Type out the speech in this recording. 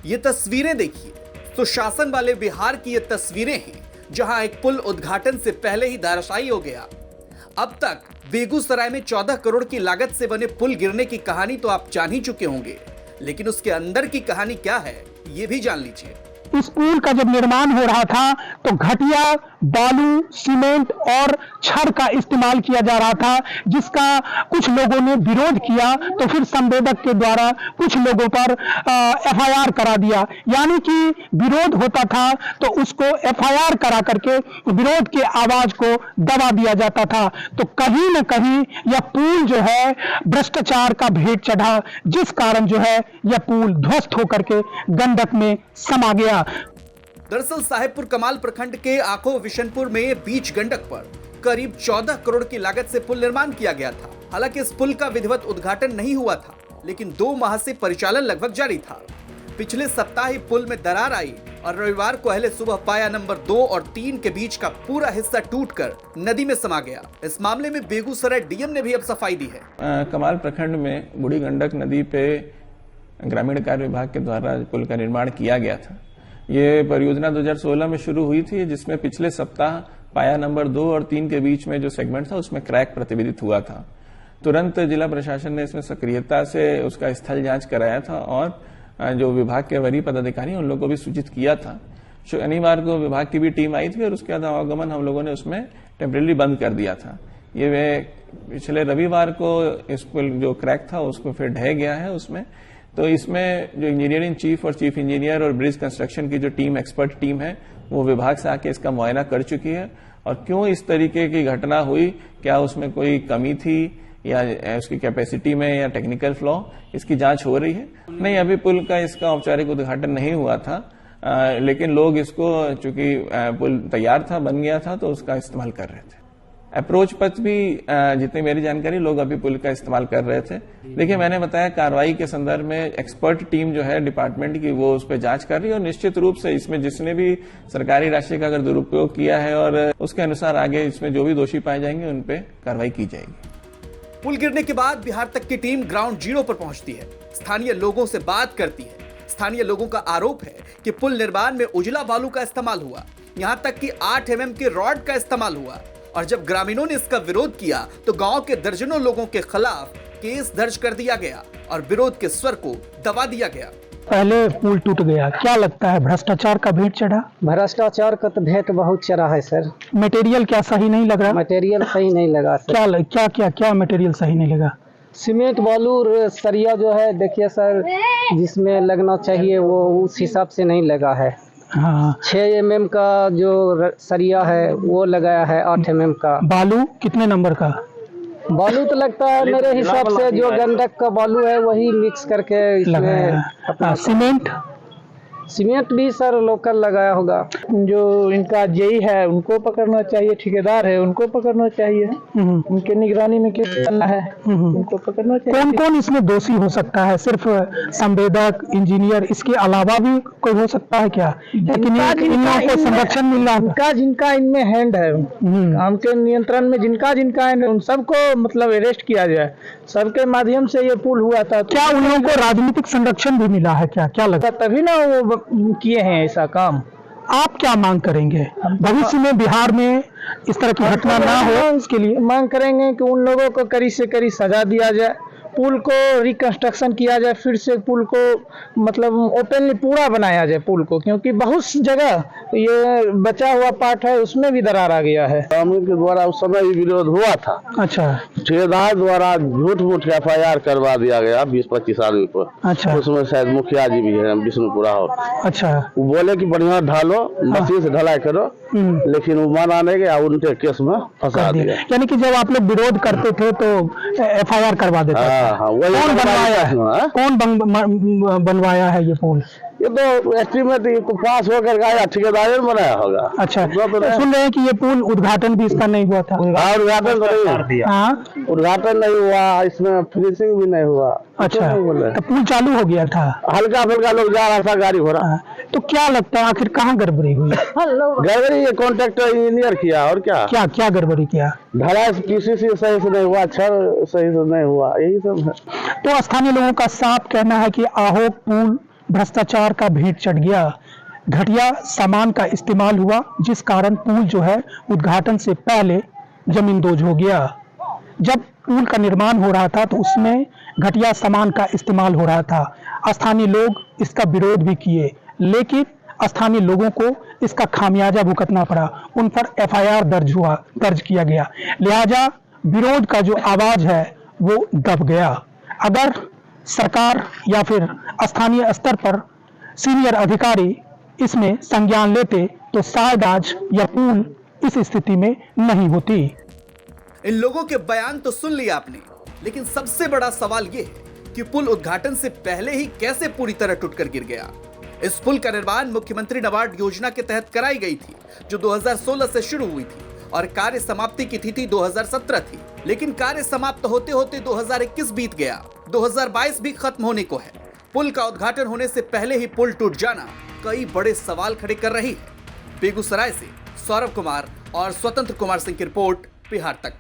ये तस्वीरें देखिए, तो शासन वाले बिहार की ये तस्वीरें हैं जहां एक पुल उद्घाटन से पहले ही धराशायी हो गया। अब तक बेगूसराय में 14 करोड़ की लागत से बने पुल गिरने की कहानी तो आप जान ही चुके होंगे, लेकिन उसके अंदर की कहानी क्या है ये भी जान लीजिए। इस पुल का जब निर्माण हो रहा था तो घटिया बालू, सीमेंट और छड़ का इस्तेमाल किया जा रहा था, जिसका कुछ लोगों ने विरोध किया तो फिर संवेदक के द्वारा कुछ लोगों पर एफआईआर करा दिया। यानी कि विरोध होता था तो उसको एफआईआर करा करके विरोध के आवाज को दबा दिया जाता था। तो कहीं न कहीं यह पुल जो है भ्रष्टाचार का भेंट चढ़ा, जिस कारण जो है यह पुल ध्वस्त होकर के गंडक में समा गया। दरअसल साहेबपुर कमाल प्रखंड के आखो विशनपुर में बीच गंडक पर करीब 14 करोड़ की लागत से पुल निर्माण किया गया था। हालांकि इस पुल का विधिवत उद्घाटन नहीं हुआ था, लेकिन 2 माह से परिचालन लगभग जारी था। पिछले सप्ताह ही पुल में दरार आई और रविवार को अहले सुबह पाया नंबर 2 और 3 के बीच का पूरा हिस्सा टूटकर नदी में समा गया। इस मामले में बेगूसराय डीएम ने भी अब सफाई दी है। कमाल प्रखंड में बूढ़ी गंडक नदी पे ग्रामीण कार्य विभाग के द्वारा पुल का निर्माण किया गया था। ये परियोजना 2016 में शुरू हुई थी, जिसमें पिछले सप्ताह पाया नंबर 2 और 3 के बीच में जो सेगमेंट था उसमें क्रैक प्रतिवेदित हुआ था। तुरंत जिला प्रशासन ने इसमें सक्रियता से उसका स्थल जांच कराया था और जो विभाग के वरीय पदाधिकारी उन लोगों को भी सूचित किया था। शनिवार को विभाग की भी टीम आई थी और उसके बाद आवागमन हम लोगों ने उसमें टेम्परेरी बंद कर दिया था। ये वे पिछले रविवार को इस पुल जो क्रैक था उसको फिर ढह गया है उसमें। तो इसमें जो इंजीनियरिंग चीफ और चीफ इंजीनियर और ब्रिज कंस्ट्रक्शन की जो टीम, एक्सपर्ट टीम है, वो विभाग से आके इसका मुआयना कर चुकी है और क्यों इस तरीके की घटना हुई, क्या उसमें कोई कमी थी या उसकी कैपेसिटी में या टेक्निकल फ्लॉ, इसकी जांच हो रही है। नहीं, अभी पुल का इसका औपचारिक उद्घाटन नहीं हुआ था, लेकिन लोग इसको चूंकि पुल तैयार था, बन गया था, तो उसका इस्तेमाल कर रहे थे। अप्रोच पथ भी जितनी मेरी जानकारी लोग अभी पुल का इस्तेमाल कर रहे थे। देखिए, मैंने बताया कार्रवाई के संदर्भ में एक्सपर्ट टीम जो है डिपार्टमेंट की वो उस पर जांच कर रही है और निश्चित रूप से इसमें जिसने भी सरकारी राशि का अगर दुरुपयोग किया है और उसके अनुसार आगे इसमें जो भी दोषी पाए जाएंगे उन पर कार्रवाई की जाएगी। पुल गिरने के बाद बिहार तक की टीम ग्राउंड जीरो पर पहुंचती है, स्थानीय लोगों से बात करती है। स्थानीय लोगों का आरोप है कि पुल निर्माण में उजला बालू का इस्तेमाल हुआ, यहां तक कि 8 mm के रॉड का इस्तेमाल हुआ। और जब ग्रामीणों ने इसका विरोध किया तो गांव के दर्जनों लोगों के खिलाफ केस दर्ज कर दिया गया और विरोध के स्वर को दबा दिया गया। पहले पुल टूट गया, क्या लगता है भ्रष्टाचार का भेंट चढ़ा? भ्रष्टाचार का तो भेंट बहुत चढ़ा है सर। मटेरियल क्या सही नहीं लग रहा? मटेरियल सही नहीं लगा सर। क्या मटेरियल सही नहीं लगा? सीमेंट, बालू, सरिया जो है, देखिए सर, जिसमें लगना चाहिए वो उस हिसाब से नहीं लगा है। हाँ। 6 mm का जो सरिया है वो लगाया है, 8 mm का। बालू कितने नंबर का? बालू तो लगता है मेरे हिसाब से जो गंडक का बालू है वही मिक्स करके इसमें। सीमेंट भी सर लोकल लगाया होगा। जो इनका जेई है उनको पकड़ना चाहिए, ठेकेदार है उनको पकड़ना चाहिए, उनके निगरानी में क्या करना है उनको पकड़ना चाहिए। कौन कौन इसमें दोषी हो सकता है? सिर्फ संवेदक, इंजीनियर, इसके अलावा भी कोई हो सकता है क्या? लेकिन इन लोगों को संरक्षण मिल रहा है, जिनका इनमें हैंड है, काम के नियंत्रण में जिनका हैंड है, उन सबको मतलब अरेस्ट किया जाए। सबके माध्यम से ये पुल हुआ था। क्या उन लोगों को राजनीतिक संरक्षण भी मिला है क्या लगता? तभी ना वो किए हैं ऐसा काम। आप क्या मांग करेंगे भविष्य में बिहार में इस तरह की घटना ना हो? इसके लिए मांग करेंगे कि उन लोगों को कड़ी से कड़ी सजा दिया जाए, पुल को रिकंस्ट्रक्शन किया जाए, फिर से पुल को मतलब ओपनली पूरा बनाया जाए पुल को, क्योंकि बहुत जगह ये बचा हुआ पार्ट है उसमें भी दरार आ गया है। ग्रामीण के द्वारा उस समय ही विरोध हुआ था। अच्छा। ठेकेदार द्वारा झूठ एफआईआर करवा दिया गया 20-25 आदमी पर। अच्छा। उसमें शायद मुखिया जी भी है, विष्णुपुरा हो। अच्छा। वो बोले कि बढ़िया ढालो, मशीन से ढलाई करो, लेकिन वो माना नहीं गया, उनके केस में फंसा दिया। यानी कि जब आप लोग विरोध करते थे तो एफआईआर करवा देते थे। कौन बनवाया है? कौन बनवाया है ये पुल? ये तो एस्टीमेट पास होकर गया, ठेकेदार ने बनाया होगा। अच्छा। तो सुन रहे हैं कि ये पुल उद्घाटन भी इसका नहीं हुआ था? उद्घाटन उद्घाटन नहीं हुआ, इसमें फिनिशिंग भी नहीं हुआ। अच्छा, तो पुल चालू हो गया था, हल्का फुल्का लोग जा रहा था, गाड़ी घोड़ा। तो क्या लगता है आखिर कहाँ गड़बड़ी हुई? गड़बड़ी ये कॉन्ट्रैक्टर इंजीनियर किया, और क्या गड़बड़ी किया? ढलाई पीसीसी सही से नहीं हुआ, छड़ सही से नहीं हुआ, यही सब है। तो स्थानीय लोगों का साफ कहना है कि आहो पुल भ्रष्टाचार का भेंट चढ़ गया। घटिया सामान का इस्तेमाल हुआ, जिस कारण पुल जो है उद्घाटन से पहले जमींदोज हो गया। जब पुल का निर्माण हो रहा था तो उसमें घटिया सामान का इस्तेमाल हो रहा था। स्थानीय लोग इसका विरोध भी किए, लेकिन स्थानीय लोगों को इसका खामियाजा भुगतना पड़ा। उन पर एफआईआर दर्ज किया गया। लिहाजा विरोध का जो आवाज है वो दब गया। अगर सरकार या फिर स्थानीय स्तर पर सीनियर अधिकारी इसमें संज्ञान लेते तो शायद आज यह पुल इस स्थिति में नहीं होती। इन लोगों के बयान तो सुन लिया आपने, लेकिन सबसे बड़ा सवाल यह है कि पुल उद्घाटन से पहले ही कैसे पूरी तरह टूटकर गिर गया। इस पुल का निर्माण मुख्यमंत्री नबार्ड योजना के तहत कराई गई थी, जो 2016 से शुरू हुई थी और कार्य समाप्ति की तिथि 2017 थी। लेकिन कार्य समाप्त होते होते 2021 बीत गया, 2022 भी खत्म होने को है। पुल का उद्घाटन होने से पहले ही पुल टूट जाना कई बड़े सवाल खड़े कर रही है। बेगूसराय से सौरभ कुमार और स्वतंत्र कुमार सिंह की रिपोर्ट, बिहार तक।